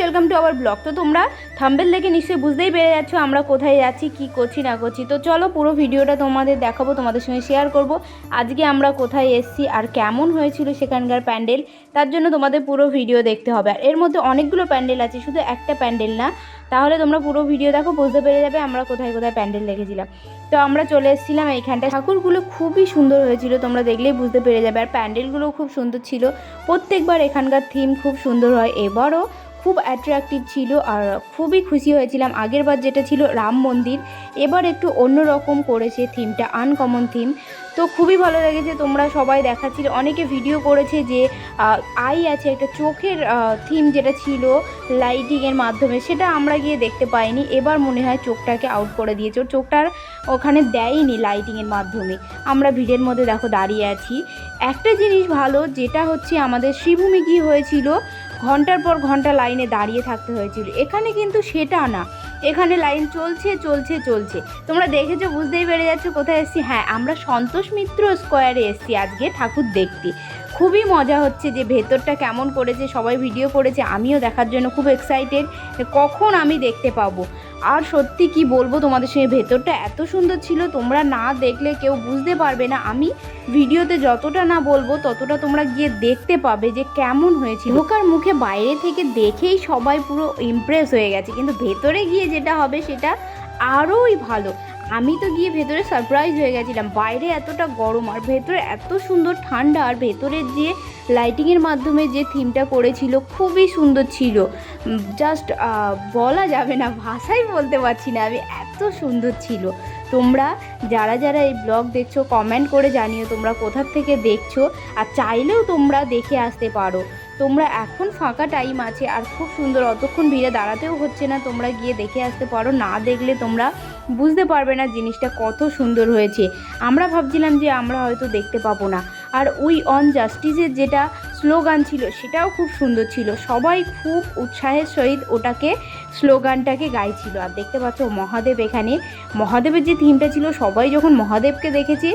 Welcome to our blog. তো তোমরা thumbnail দেখে নিশ্চয়ই বুঝতেই পেরে যাচ্ছ আমরা কোথায় যাচ্ছি, কি করছি না করছি। তো চলো পুরো ভিডিওটা তোমাদের দেখাবো, তোমাদের সঙ্গে শেয়ার করব আজকে আমরা কোথায় এসেছি আর কেমন হয়েছিল সেখানকার প্যান্ডেল। তার জন্য তোমাদের পুরো ভিডিও দেখতে হবে। আর এর মধ্যে অনেকগুলো প্যান্ডেল আছে, শুধু একটা প্যান্ডেল না। তাহলে তোমরা পুরো ভিডিও দেখো, বুঝতে পেরে যাবে আমরা কোথায় কোথায় প্যান্ডেল দেখেছিলাম। তো আমরা চলে এসেছিলাম এইখানটায়। ঠাকুরগুলো খুবই সুন্দর হয়েছিল, তোমরা দেখলেই বুঝতে পেরে যাবে। আর প্যান্ডেলগুলোও খুব সুন্দর ছিল। প্রত্যেকবার এখানকার থিম খুব সুন্দর হয়, এবারও খুব অ্যাট্রাকটিভ ছিল আর খুবই খুশি হয়েছিলাম। আগেরবার যেটা ছিল রাম মন্দির, এবার একটু অন্যরকম করেছে থিমটা, আনকমন থিম। তো খুবই ভালো লেগেছে। তোমরা সবাই দেখাচ্ছিল, অনেকে ভিডিও করেছে যে আই আছে একটা চোখের থিম যেটা ছিল লাইটিংয়ের মাধ্যমে, সেটা আমরা গিয়ে দেখতে পাইনি। এবার মনে হয় চোখটাকে আউট করে দিয়েছে, ওর চোখটার ওখানে দেয়নি লাইটিংয়ের মাধ্যমে। আমরা ভিড়ের মধ্যে দেখো দাঁড়িয়ে আছি। একটা জিনিস ভালো, যেটা হচ্ছে আমাদের শ্রীভূমি কি হয়েছিল, ঘন্টার পর ঘন্টা লাইনে দাঁড়িয়ে থাকতে হয়েছিল। এখানে কিন্তু সেটা না, এখানে লাইন চলছে চলছে চলছে। তোমরা দেখেছো, বুঝতেই পেরে যাচ্ছ কোথায় এসেছি। হ্যাঁ, আমরা সন্তোষ মিত্র স্কোয়ারে এসেছি আজকে ঠাকুর দেখতে। খুবই মজা হচ্ছে যে ভেতরটা কেমন করেছে, সবাই ভিডিও করেছে, আমিও দেখার জন্য খুব এক্সাইটেড কখন আমি দেখতে পাবো। আর সত্যি কি বলবো তোমাদের সঙ্গে, ভেতরটা এত সুন্দর ছিল, তোমরা না দেখলে কেউ বুঝতে পারবে না। আমি ভিডিওতে যতটা না বলবো ততটা তোমরা গিয়ে দেখতে পাবে যে কেমন হয়েছিল। ঢোকার মুখে বাইরে থেকে দেখেই সবাই পুরো ইমপ্রেস হয়ে গেছে, কিন্তু ভেতরে গিয়ে যেটা হবে সেটা আরোই ভালো। আমি তো গিয়ে ভেতরে সারপ্রাইজ হয়ে গেছিলাম, বাইরে এতটা গরম আর ভেতরে এত সুন্দর ঠান্ডা। আর ভেতরের যে লাইটিংয়ের মাধ্যমে যে থিমটা করেছিল খুবই সুন্দর ছিল, জাস্ট বলা যাবে না, ভাষাই বলতে পারছি না আমি, এত সুন্দর ছিল। তোমরা যারা যারা এই ব্লগ দেখছো কমেন্ট করে জানিও তোমরা কোথার থেকে দেখছো, আর চাইলেও তোমরা দেখে আসতে পারো। তোমরা এখন ফাঁকা টাইম আছে আর খুব সুন্দর, অতক্ষণ ভিড়ে দাঁড়াতেও হচ্ছে না, তোমরা গিয়ে দেখে আসতে পারো। না দেখলে তোমরা বুঝতে পারবে না জিনিসটা কত সুন্দর হয়েছে। আমরা ভাবছিলাম যে আমরা হয়তো দেখতে পাবো না। আর উই অন জাস্টিসের যেটা স্লোগান ছিল সেটাও খুব সুন্দর ছিল, সবাই খুব উৎসাহের সহিত ওটাকে স্লোগানটাকে গাইছিল। আর দেখতে পাচ্ছ মহাদেব, এখানে মহাদেবের যে থিমটা ছিল, সবাই যখন মহাদেবকে দেখেছে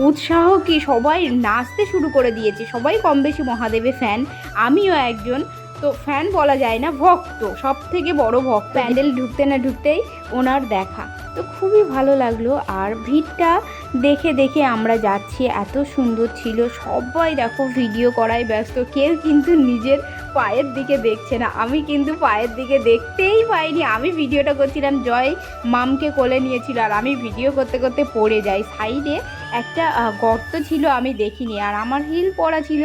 উৎসাহ কি, সবাই নাচতে শুরু করে দিয়েছে। সবাই কম বেশি মহাদেবের ফ্যান, আমিও একজন। তো ফ্যান বলা যায় না, ভক্ত, সব থেকে বড় ভক্ত। প্যান্ডেল ঢুকতে না ঢুকতেই ওনার দেখা, তো খুবই ভালো লাগলো। আর ভিড়টা দেখে দেখে আমরা যাচ্ছি, এত সুন্দর ছিল। সবাই দেখো ভিডিও করায় ব্যস্ত, কেউ কিন্তু নিজের পায়ের দিকে দেখছে না। আমি কিন্তু পায়ের দিকে দেখতেই পাইনি, আমি ভিডিওটা করছিলাম, জয় মামকে কোলে নিয়েছিল আর আমি ভিডিও করতে করতে পড়ে যাই। সাইডে একটা গর্ত ছিল, আমি দেখিনি, আর আমার হিল পরা ছিল,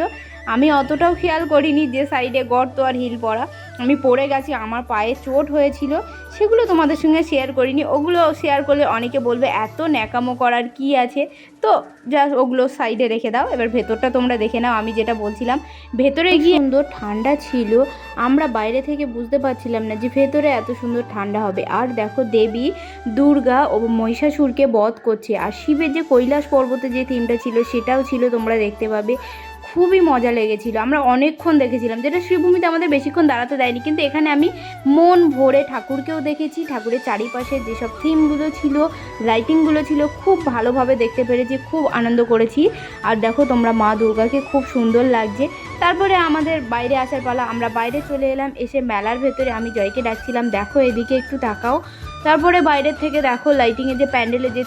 আমি অতটাও খেয়াল করিনি যে সাইডে গর্ত আর হিল পরা। আমি পড়ে গেছি, আমার পায়ে চোট হয়েছিল, সেগুলো তোমাদের সঙ্গে শেয়ার করিনি। ওগুলো শেয়ার করলে অনেকে বলবে এত ন্যাকামো করার কি আছে, তো জাস্ট ওগুলো সাইডে রেখে দাও। এবার ভেতরটা তোমরা দেখে নাও। আমি যেটা বলছিলাম, ভেতরে গিয়ে সুন্দর ঠান্ডা ছিল, আমরা বাইরে থেকে বুঝতে পারছিলাম না যে ভেতরে এত সুন্দর ঠান্ডা হবে। আর দেখো দেবী দুর্গা ও মহিষাসুরকে বধ করছে। আর শিবের যে কৈলাস পর্বতে যে থিমটা ছিল সেটাও ছিল, তোমরা দেখতে পাবে। খুবই মজা লেগেছিল, আমরা অনেকক্ষণ দেখেছিলাম, যেটা শ্রীভূমিতে আমাদের বেশিক্ষণ দাঁড়াতে দেয়নি, কিন্তু এখানে আমি মন ভরে ঠাকুরকেও দেখেছি। ঠাকুরের চারিপাশে যেসব থিমগুলো ছিল, লাইটিংগুলো ছিল, খুব ভালোভাবে দেখতে পেরেছি, খুব আনন্দ করেছি। আর দেখো তোমরা মা দুর্গাকে খুব সুন্দর লাগছে। তারপরে আমাদের বাইরে আসার পালা, আমরা বাইরে চলে এলাম। এসে মেলার ভেতরে আমি জয়কে ডাকছিলাম, দেখো এদিকে একটু তাকাও। তারপরে বাইরের থেকে দেখো লাইটিংয়ের যে প্যান্ডেলের যে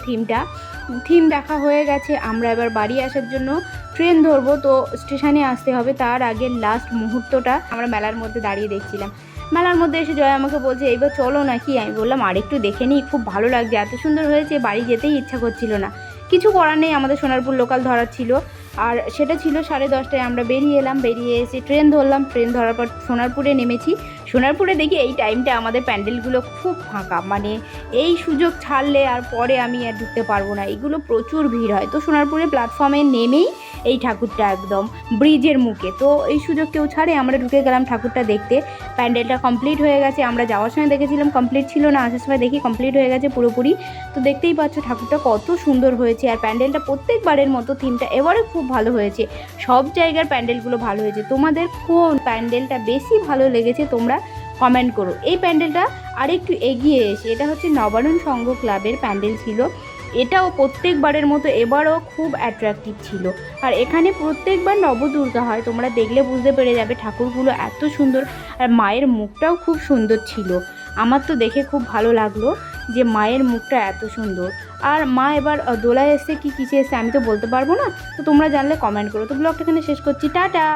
থিম দেখা হয়ে গেছে। আমরা এবার বাড়ি আসার জন্য ট্রেন ধরবো, তো স্টেশনে আসতে হবে। তার আগে লাস্ট মুহূর্তটা আমরা মেলার মধ্যে দাঁড়িয়ে দেখছিলাম। মেলার মধ্যে এসে জয় আমাকে বলছে এইবার চলো নাকি, আমি বললাম আরেকটু দেখে নিই, খুব ভালো লাগছে, এত সুন্দর হয়েছে, বাড়ি যেতেই ইচ্ছা করছিল না। কিছু করার নেই, আমাদের সোনারপুর লোকাল ধরার ছিল, আর সেটা ছিল 10:30টায়। আমরা বেরিয়ে এলাম, বেরিয়ে এসে ট্রেন ধরলাম। ট্রেন ধরার পর সোনারপুরে নেমেছি। সোনারপুরে দেখি এই টাইমটা আমাদের প্যান্ডেলগুলো খুব ফাঁকা, মানে এই সুযোগ ছাড়লে আর পরে আমি আর ঢুকতে পারবো না, এগুলো প্রচুর ভিড় হয়। তো সোনারপুরে প্ল্যাটফর্মে নেমেই এই ঠাকুরটা একদম ব্রিজের মুখে, তো এই সুযোগ কেউ ছাড়ে, আমরা ঢুকে গেলাম ঠাকুরটা দেখতে। প্যান্ডেলটা কমপ্লিট হয়ে গেছে, আমরা যাওয়ার সময় দেখেছিলাম কমপ্লিট ছিল না, আসার সময় দেখি কমপ্লিট হয়ে গেছে পুরোপুরি। তো দেখতেই পাচ্ছ ঠাকুরটা কত সুন্দর হয়েছে। আর প্যান্ডেলটা প্রত্যেকবারের মতো থিমটা এবারে খুব ভালো হয়েছে, সব জায়গার প্যান্ডেলগুলো ভালো হয়েছে। তোমাদের কোন প্যান্ডেলটা বেশি ভালো লেগেছে তোমরা কমেন্ট করো। এই প্যান্ডেলটা আরেকটু এগিয়ে এসে, এটা হচ্ছে নবারুণ সংঘ ক্লাবের প্যান্ডেল ছিল। এটাও প্রত্যেকবারের মতো এবারও খুব অ্যাট্রাকটিভ ছিল। আর এখানে প্রত্যেকবার নবদুর্গা হয়, তোমরা দেখলে বুঝতে পেরে যাবে ঠাকুরগুলো এত সুন্দর, আর মায়ের মুখটাও খুব সুন্দর ছিল। আমার তো দেখে খুব ভালো লাগলো যে মায়ের মুখটা এত সুন্দর। আর মা এবার দোলায় এসে কি কিসে এসে আমি তো বলতে পারবো না, তো তোমরা জানলে কমেন্ট করো। তো ব্লগটা এখানে শেষ করছি, টাটা।